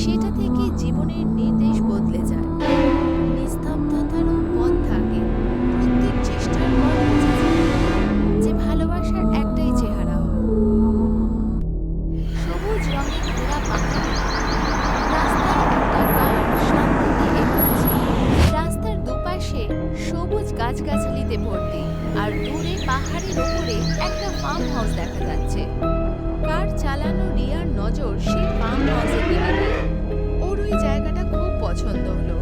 সেটা থেকে জীবনের নির্দেশ বদলে যায়। নিস্তব্ধতারও পথ থাকে, প্রত্যেক চেষ্টার পর বোঝা যায় যে ভালোবাসার একটাই চেহারা হয়। সবুজ রঙের ঘোরা পাহাড়ে রাস্তায় একটা কার শান্তিতে এগোচ্ছে। রাস্তার দুপাশে সবুজ গাছগাছালিতে ভর্তি, আর দূরে পাহাড়ের উপরে একটা ফার্ম হাউস দেখা যাচ্ছে। কার চালানো রিয়ার নজর সেই ফার্ম হাউসের দিকে গেল। ওর ওই জায়গাটা খুব পছন্দ হলো।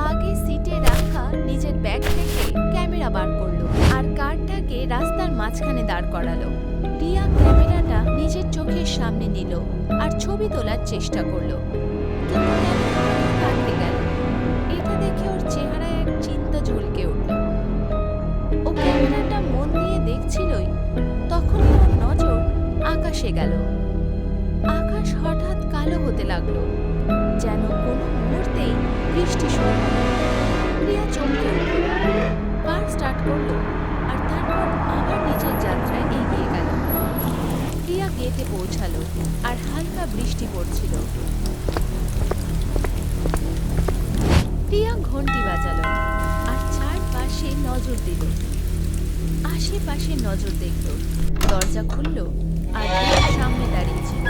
আগে সিটে রাখা নিজের ব্যাগ থেকে ক্যামেরা বার করলো আর কারটাকে রাস্তার মাঝখানে দাঁড় করালো। রিয়া ক্যামেরাটা নিজের চোখের সামনে নিল আর ছবি তোলার চেষ্টা করলো, কিন্তু ক্যামেরাটা আটকে গেল। এটা দেখে ওর চেহারায় এক চিন্তা ঝলকে উঠল। ও ক্যামেরাটা মন দিয়ে দেখছিলই, তখনই ওর নজর আকাশে গেল। আকাশ হঠাৎ কালো হতে লাগলো, যেন কোনো মুহূর্তেই বৃষ্টি শুরু হবে। রিয়া চমকে উঠল, কার স্টার্ট করলো আর তারপর আবার নিজের যাত্রায় এগিয়ে গেল। রিয়া গেটে পৌঁছালো আর হালকা বৃষ্টি পড়ছিল। রিয়া ঘন্টি বাজালো আর চারপাশে নজর দিল। আশেপাশে নজর দেখল, দরজা খুলল আর রিয়া সামনে দাঁড়িয়েছিল।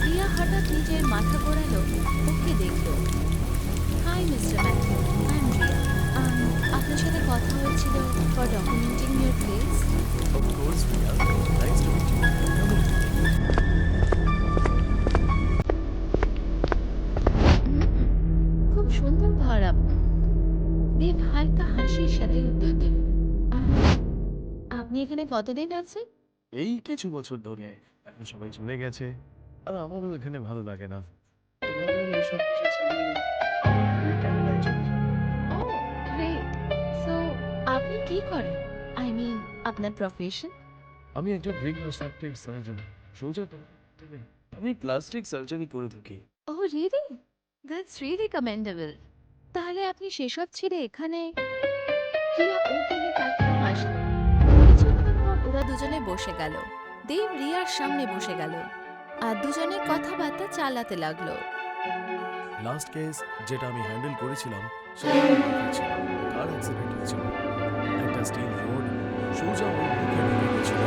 রিয়া হঠাৎ নিজের মাথা ঘোরালো, ওকে দেখল। Hi mister Matthew, I am Riya. আপনার সাথে কথা হয়েছিল for documenting your place. Of course, Priya. Nice to meet you. Come in. খুব সুন্দর ঘর আপনার। দেব হালকা হাসির সাথে উত্তর দিল। আপনি এখানে কতদিন আছেন? এই কিছু বছর ধরে এখন সবাই চলে গেছে, আর আমারও এখানে ভালো লাগে না। তো ভাবলাম এইসব কিছু ছাড়িয়ে এই ক্যানাডায় চলে যাই। ও গ্রেট। সো আপনি কি করেন? আই মিন আপনার প্রফেশন? আমি একজন রিকনস্ট্রাকটিভ সার্জন। সোজা তো তবে আমি প্লাস্টিক সার্জারি করে থাকি। ও রিয়েলি? That's really commendable. তাহলে আপনি সেসব ছেড়ে এখানে? রিয়া ওকে তাকিয়ে হাসল। কিছুক্ষণ পর ওরা দুজনে বসে গেল। দেব রিয়ার সামনে বসে গেল আর দুজনে কথাবার্তা চালাতে লাগলো। লাস্ট কেস যেটা আমি হ্যান্ডেল করেছিলাম সেটা আমার wife-এর ছিল। কার অ্যাক্সিডেন্ট হয়েছিল, একটা স্টিল রোড সোজা ওর মুখে ঢুকে গেছিল।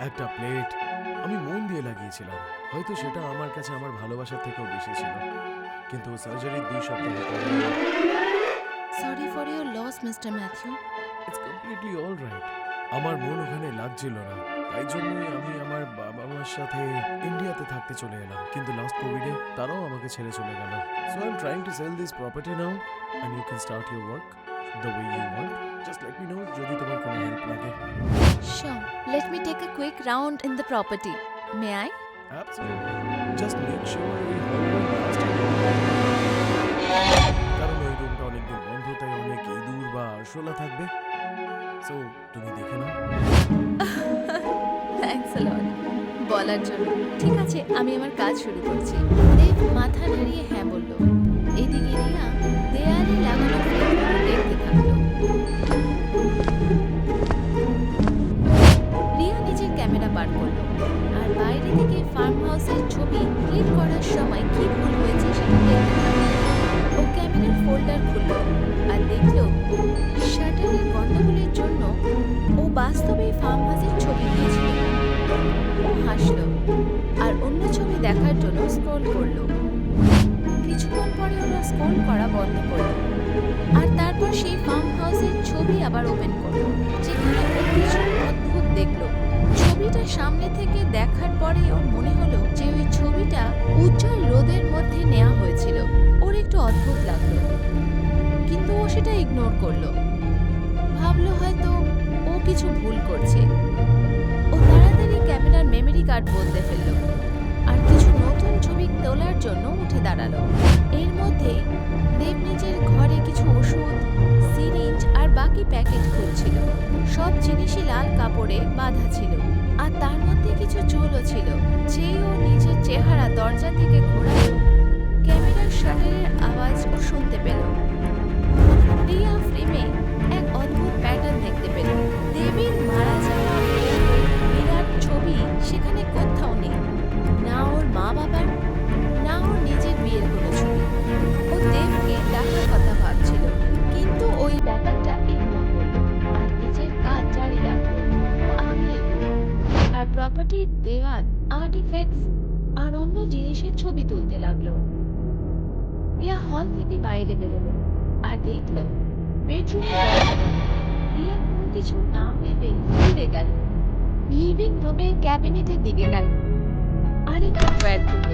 একটা প্লেট আমি মন দিয়ে লাগিয়েছিলাম, হয়তো সেটা আমার কাছে আমার ভালোবাসার থেকেও বেশি ছিল। কিন্তু সার্জারির 2 সপ্তাহ পরে sorry for your loss mister Matthew. It's completely all right. আমার মন ওখানে লাগছিল না, তাই জন্যই আমি আমার বাবা মার সাথে ইন্ডিয়াতে থাকতে চলে এলাম। কিন্তু লাস্ট কোভিডে তারাও আমাকে ছেড়ে চলে গেল। So I am trying to sell this property now and you can start your work the way you want. Just let me know যদি তোমার কোনো হেল্প লাগে। Sure. Let me take a quick round in the property. May I? Absolutely. Just make sure we hold on last time. কারণ ওই রুমটা অনেকদিন বন্ধ, তাই অনেক ইঁদুর বা আরশোলা থাকবে। সো তুমি দেখে নাও। Thanks a lot. বলার জন্য। ঠিক আছে, আমি আমার কাজ শুরু করছি। দেব মাথা নাড়িয়ে হ্যাঁ বলল। এদিকে রিয়া দেয়ালে লাগানো ফ্রেমগুলো দেখতে থাকলো। রিয়া নিজের ক্যামেরা বার করলো আর বাইরে থেকে ফার্ম হাউসের ছবি ক্লিক করার সময় কি ভুল হয়েছে সেটা দেখতে থাকলো। ও ক্যামেরার ফোল্ডার খুলল আর দেখলো শাটারের গন্ডগোলের জন্য ও বাস্তবেই ফার্ম হাউসের ছবি দিয়েছিল। ও হাসলো আর অন্য ছবি দেখার জন্য স্ক্রল করলো। কিছুক্ষণ পরে ওরা স্ক্রল করা বন্ধ করলো আর তারপর সেই ফার্ম হাউসের ছবি আবার ওপেন করলো, যেখানে ও কিছু অদ্ভুত দেখলো। ছবিটা সামনে থেকে দেখার পরে ওর মনে হলো যে ওই ছবিটা উজ্জ্বল রোদের মধ্যে নেওয়া হয়েছিল। ওর একটু অদ্ভুত লাগলো, কিন্তু ও সেটা ইগনোর করলো। ভাবলো হয়তো ও কিছু ভুল করছে। ও তাড়াতাড়ি ক্যামেরার মেমরি কার্ড বদলে ফেললো আর কিছু নতুন ছবি তোলার জন্য উঠে দাঁড়ালো। এর মধ্যে দেব নিজের ঘরে কিছু ওষুধ, সিরিঞ্জ আর বাকি প্যাকেট খুলছিল। সব জিনিসই লাল কাপড়ে বাঁধা ছিল আর তার মধ্যে কিছু চুলও ছিল। যেই ও নিজের চেহারা দরজা থেকে ঘোরালো, ক্যামেরার শাটারের আওয়াজ ও শুনতে পেল। রিয়া ফ্রেমে এক অদ্ভুত প্যাটার্ন দেখতে পেল। দেবীর মারা যাওয়া বিরাট ছবি সেখানে কোথাও নেই, না ওর মা বাবার ঘরটির দেওয়াল, আর্টিফ্যাক্টস আর অন্য জিনিসের ছবি তুলতে লাগলো। রিয়া হল থেকে বাইরে বেরোলো আর দেখলো বেডরুমে রিয়া কোনো কিছু না ভেবে ফিরে গেল। লিভিং রুমের ক্যাবিনেটের দিকে গেল আর একটু ড্রয়ার খুলল,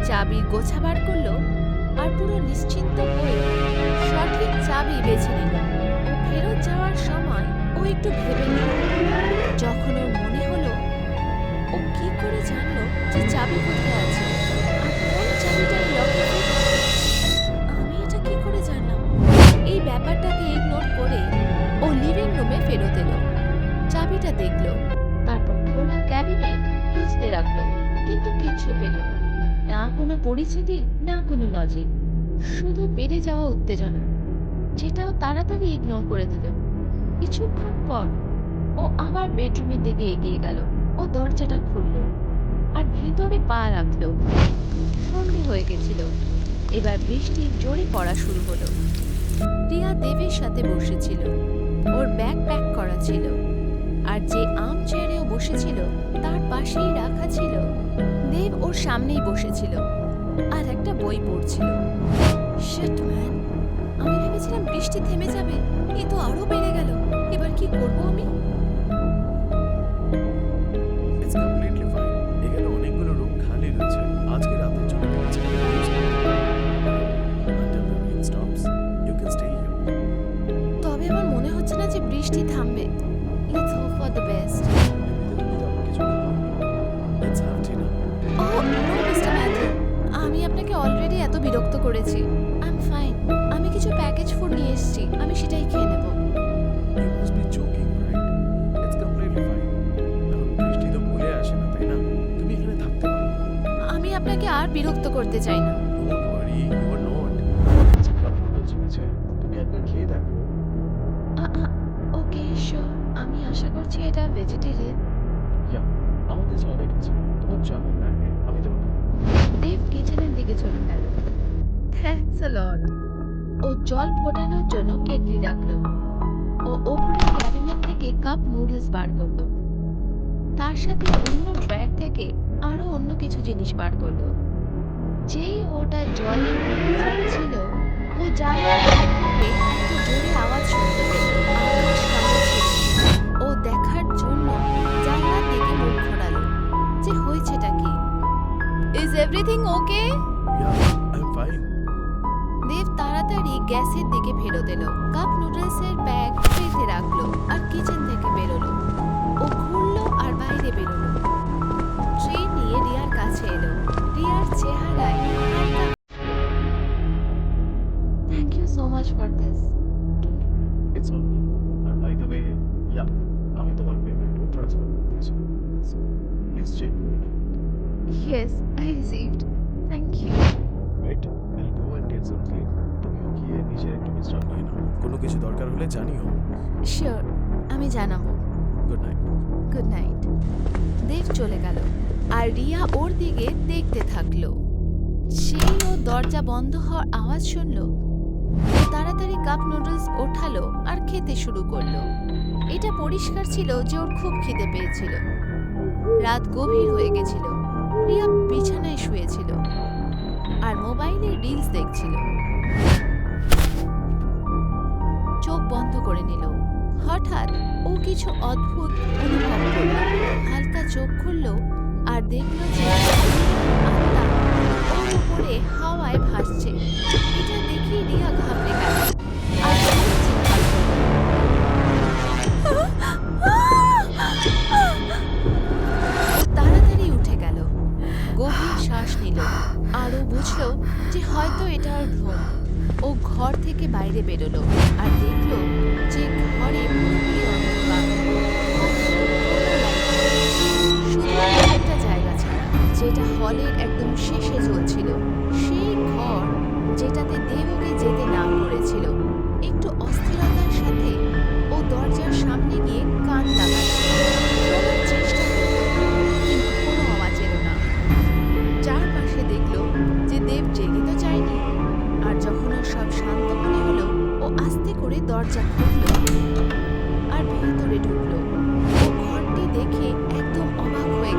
চাবির গোছা বার করলো আর পুরো নিশ্চিন্ত হয়ে সঠিক চাবি বেছে নিল। ও ফেরত যাওয়ার সময় ও একটু ভেবে নিল। যখন ওর মনে হলো ও কি করে জানলো যে চাবি কোথায় আছে আর কোন চাবিটাই লকে ফিট। আমি এটা কি করে জানলাম? এই ব্যাপারটাকে ইগনোর করে ও লিভিং রুমে ফেরত এলো, চাবিটা দেখলো, তারপর খোলা ক্যাবিনেট খুঁজতে রাখলো, কিন্তু কিচ্ছু পেল না। না কোনো পরিচিতি, না কোনো লজিক, শুধু বেড়ে যাওয়া উত্তেজনা, যেটাও তাড়াতাড়ি ইগনোর করে দিল। কিছুক্ষণ পর ও আবার বেডরুমের দিকে এগিয়ে গেল। ও দরজাটা খুলল আর ভিতরে পা রাখলো। সন্ধে হয়ে গেছিল, এবার বৃষ্টি জোরে পড়া শুরু হলো। রিয়া দেবের সাথে বসেছিল, ওর ব্যাগ প্যাক করা ছিল, আর যে আর্ম চেয়ারেও বসেছিল তার পাশেই রাখা ছিল দেব। ওর সামনেই বসেছিল আর একটা বই পড়ছিল। শিট ম্যান, আমি ভেবেছিলাম বৃষ্টি থেমে যাবে, এ তো আরো বেড়ে গেল। এবার কি করব আমি? It's completely fine. এখানে অনেকগুলো রুম খালি রয়েছে। আজকে রাতের জন্য তুমি চাইলে ইউজ করতে পারো। Until the rain stops, you can stay here. তবে আমার মনে হচ্ছে না যে বৃষ্টি থামবে। Let's hope for the best. এমনিতে তুমি তো আমাকে কিছু খাওয়াওনি। Let's have dinner. Oh no mister Matthew, আমি আপনাকে অলরেডি এত বিরক্ত করেছি। I am fine. আমি কিছু প্যাকেজ ফুড নিয়ে এসেছি, আমি সেটাই খেয়ে নেব। You must be joking, right? It's completely fine. এখন বৃষ্টি তো ভুলে আসে না, তাই না? তুমি এখানে থাকতে পারো। আমি আপনাকে আর বিরক্ত করতে চাই না। Don't worry, you are not. তুমি একবার খেয়ে দেখো। Okay sure. আমি আশা করছি এটা ভেজিটেরিয়ান। Yeah, আমার কাছে অনেক আছে। তোমার যেমন লাগবে আমি দেবো। দেব কিচেনের দিকে চলে গেল। থ্যাঙ্কস আ লট। ও জল ফোটানোর জন্য কেটলি রাখলো। ও ওপরের ক্যাবিনেট থেকে কাপ নুডলস বার করলো, তার সাথে অন্য ড্রয়ার থেকে আরো অন্য কিছু জিনিস বার করলো। যেই ওটা জলের মধ্যে যাচ্ছিল, ও জানলা থেকে একটা জোরে আওয়াজ শুনতে পেল। আকাশ কালো ছিল। ও দেখার জন্য জানলার দিকে মুখ ঘোরালো যে হয়েছেটা কি। Is everything okay? Yeah, I'm fine. দেব তাড়াতাড়ি গ্যাসের দিকে ফেরত এলো, কাপ নুডলসের ব্যাগ ট্রেতে রাখলো আর কিচেন থেকে বেরোলো। ও ঘুরলো আর বাইরে বেরোলো। ট্রে নিয়ে রিয়ার কাছে এলো। রিয়ার চেহারায় হালকা thank you so much for this. It's all me. And by the way, yeah, আমি তোমার পেমেন্ট ট্রান্সফার করতেছি। Please check. Yes I received, thank you. Right? I'll go and get some sleep. তুমিও গিয়ে নিজের একটু বিশ্রাম নিয়ে নাও। কোনো কিছু দরকার হলে জানিও। শিওর, আমি জানাবো। Good night. Good night. Dev চলে গেল আর রিয়া ওর দিকে দেখতে থাকলো। সেই ও দরজা বন্ধ হওয়ার আওয়াজ শুনলো, ও তাড়াতাড়ি কাপ নুডলস ওঠালো আর খেতে শুরু করলো। এটা পরিষ্কার ছিল যে ওর খুব খিদে পেয়েছিল। রাত গভীর হয়ে গেছিল। রিয়া বিছানায় শুয়েছিল আর মোবাইলে রিলস দেখছিল। চোখ বন্ধ করে নিল। হঠাৎ ও কিছু অদ্ভুত অনুভব করল। হালকা চোখ খুলল আর দেখল যে আত্মা ওর উপরে হাওয়ায় ভাসছে। এটা দেখে রিয়া ঘাবড়ে গেল আর জোরে চিৎকার করল। ও তাড়াতাড়ি উঠে গেল, গভীর শ্বাস নিল আর ও বুঝলো যে হয়তো এটা ওর ভ্রম। ও ঘর থেকে বাইরে বেরোলো আর দেখলো যে ঘরে পুরোপুরি অন্ধকার। শুধু একটা জায়গা ছাড়া, যেটা হলের একদম শেষে চলছিল। সেই ঘর যেটাতে দেব ওকে যেতে না করেছিল। একটু অস্থিরতার সাথে ও দরজার সামনে গিয়ে কান লাগালো, শোনার চেষ্টা করলো, কিন্তু কোনো আওয়াজ এলো না। চারপাশে দেখলো যে দেব জেগে তো যায়নি। আর যখন ওর সব শান্ত মনে হলো, ও আস্তে করে দরজা খুলল আর ভেতরে ঢুকলো। ও ঘরটি দেখে একদম অবাক হয়ে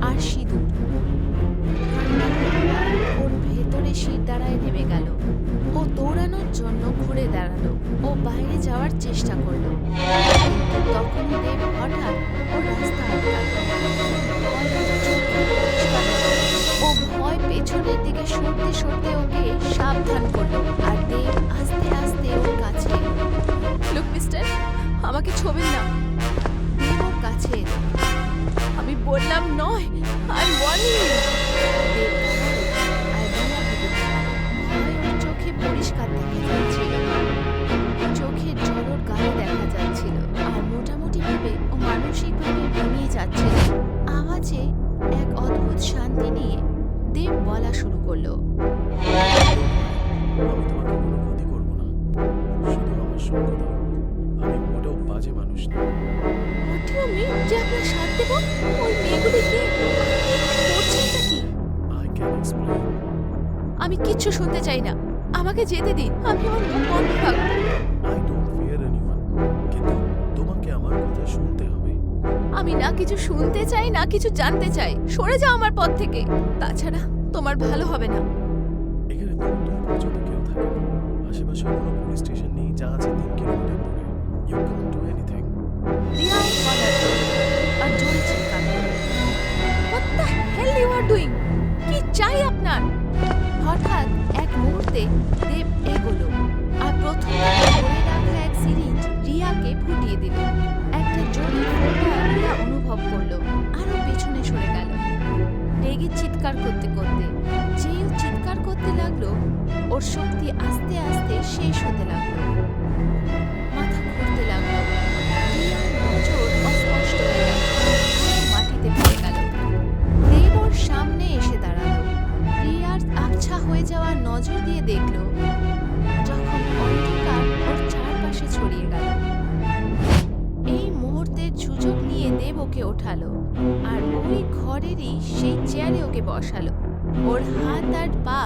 আর সিঁদুর। ওর ভেতরে শির দাঁড়ায় নেমে গেল। ও দৌড়ানোর জন্য ঘুরে দাঁড়ালো। ও বাইরে যাওয়ার চেষ্টা করলো। তখন দেব হঠাৎ ওর রাস্তা আটকালো। ও ভয় পেছনের দিকে সরতে সরতে ওকে সাবধান করলো। আর দেব আস্তে আস্তে ওর কাছে এলো। লুক মিস্টার, আমাকে ছোবেন না। দেব ওর কাছে এলো। আমি বললাম নয়, আই ওয়ান্ট ইউ। চোখে পরিষ্কার দেখা যাচ্ছিল, চোখের জল ওর গায়ে দেখা যাচ্ছিল। আর মোটামুটি ভাবে ও মানসিকভাবে ভেঙে যাচ্ছিল। আওয়াজে এক অদ্ভুত শান্তি নিয়ে দেব বলা শুরু করলো। আমি তোমাকে কোনো ক্ষতি করবো না, শুধু আমার সঙ্গ দাও। আমি মোটেও বাজে মানুষ না। হটিও মেয়ে যে আপনার সাথ দেব, ওই মেয়েগুলিকে করছেনটা কি? I can explain. আমি কিচ্ছু শুনতে চাই না, আমাকে যেতে দিন। আমি আমার মুখ বন্ধ রাখবো। আই ডোন্ট ফিয়ার এনিওয়ান, কিন্তু তোমাকে আমার কথা শুনতে হবে। আমি না কিছু শুনতে চাই না কিছু জানতে চাই। সরে যাও আমার পথ থেকে, তাছাড়া তোমার ভালো হবে না। এখানে দূর দূর পর্যন্ত কেউ থাকে না। আশেপাশে কোনো পুলিশ স্টেশন নেই, যা আছে 3 কিলোমিটার দূরে। You can do anything. Riya কলার আর জোরে চিৎকার করলো। What the hell you are doing? কি চাই আপনার? হঠাৎ এক মুহূর্তে দেব এগোলো আর প্রথমে ধরে রাখা এক সিরিঞ্জ রিয়াকে ফুটিয়ে দিল। একটা জোরে ফোঁটা রিয়া অনুভব করলো, আরো পেছনে সরে গেল। রেগে চিৎকার করতে করতে যেই ও চিৎকার করতে লাগলো, ওর শক্তি আস্তে আস্তে শেষ হতে লাগলো। মাথা ঘুরতে লাগলো। রিয়ার নজর অস্পষ্ট হয়ে গেল, মাটিতে পড়ে গেল। দেব ওর সামনে এসে দাঁড়ালো। রিয়ার আবছা হয়ে যাওয়া নজর দিয়ে দেখলো যখন অন্ধকার ওর চারপাশে ছড়িয়ে গেল। এই মুহূর্তের সুযোগ নিয়ে দেব ওকে ওঠালো আর ওই ঘরেরই সেই চেয়ারে ওকে বসালো। ওর হাত আর পা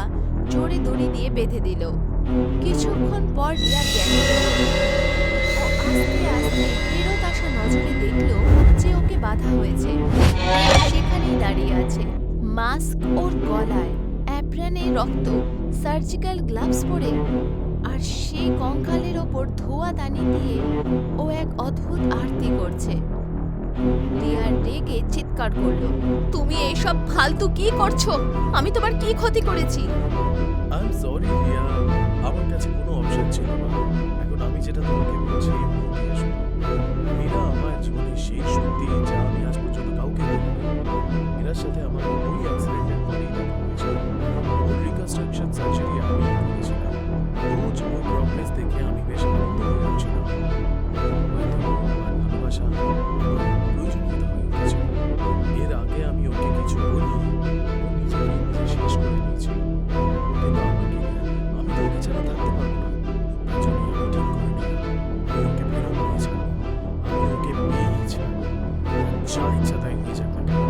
জোরে দড়ি দিয়ে বেঁধে দিল। কিছুক্ষণ পর রিয়া জ্ঞান ফিরল। ও আস্তে আস্তে ফেরত আসা নজরে দেখলো যে ওকে বাঁধা হয়েছে। সেখানেই দাঁড়িয়ে আছে, মাস্ক ওর গলায়, অ্যাপ্রনে রক্ত, সার্জিক্যাল গ্লাভস পরে, আর সেই কঙ্কালের ওপর ধোয়া দানি দিয়ে ও এক অদ্ভুত আরতি করছে। রিয়া রেগে চিৎকার করলো, তুমি এইসব ফালতু কি করছো? আমি তোমার কি ক্ষতি করেছি? আই এম সরি রিয়া, আমার কাছে কোনো অপশন ছিল না। এখন আমি যেটা তোমাকে বলছি মন দিয়ে শোনো। মীরা আমার জীবনের সেই সত্যি যা আমি আজ পর্যন্ত কাউকে বলিনি। মীরার সাথে আমার ওই অ্যাক্সিডেন্টের পরেই দেখা হয়েছিল। ওর রিকনস্ট্রাকশন সার্জারি আমি করেছিলাম। রোজ ওর প্রগ্রেস দেখে আমি বেশ আনন্দ হয়ে যাচ্ছিলাম। হয়তো আমার ভালোবাসা প্রয়োজনীয়তা হয়ে উঠেছিল। এর আগে আমি ওকে কিছু বলি, ও নিজেকে নিজে শেষ করে নিয়েছিল। কিন্তু আমাকে আমি তো ওকে ছাড়া থাকতে পারবো না। তার জন্য আমি ঠিক করে নিলাম আমি ওকে ফেরত নিয়ে ছাড়বো। আমি ওকে পেয়েই ছাড়বো, যা ইচ্ছা তাই হয়ে যাক না কেন।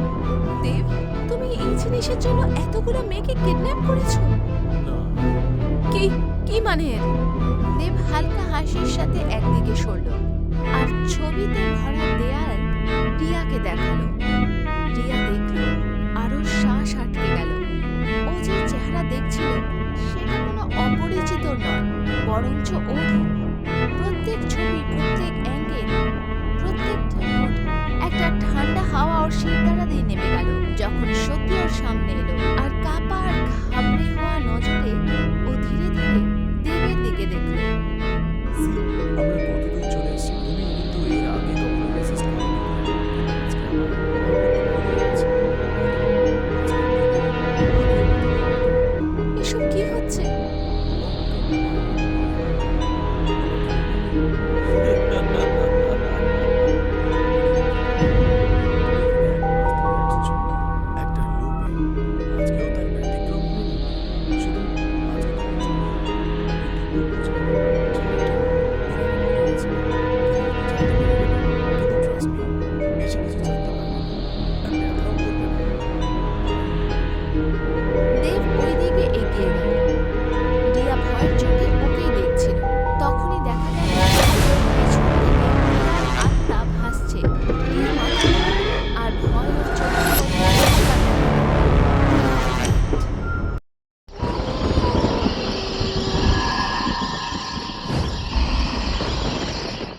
দেব, তুমি এই জিনিসের জন্য এতগুলো মেয়েকে কিডন্যাপ করেছো? না, কি কি মানে এর? দেব হালকা হাসির সাথে একদিকে সরল আর ছবিতে ভরা দেয়াল রিয়াকে দেখালো। রিয়া দেখলো আরো শ্বাস আটকে গেল। ও যে চেহারা দেখছিল সেটা কোনো অপরিচিত নয়, বরঞ্চ ওরই। প্রত্যেক ছবি, প্রত্যেক অ্যাঙ্গেল, প্রত্যেকটা নোট একটা ঠান্ডা হাওয়া ওর শিরদাঁড়া দিয়ে নেমে গেল যখন সত্যি ওর সামনে এলো।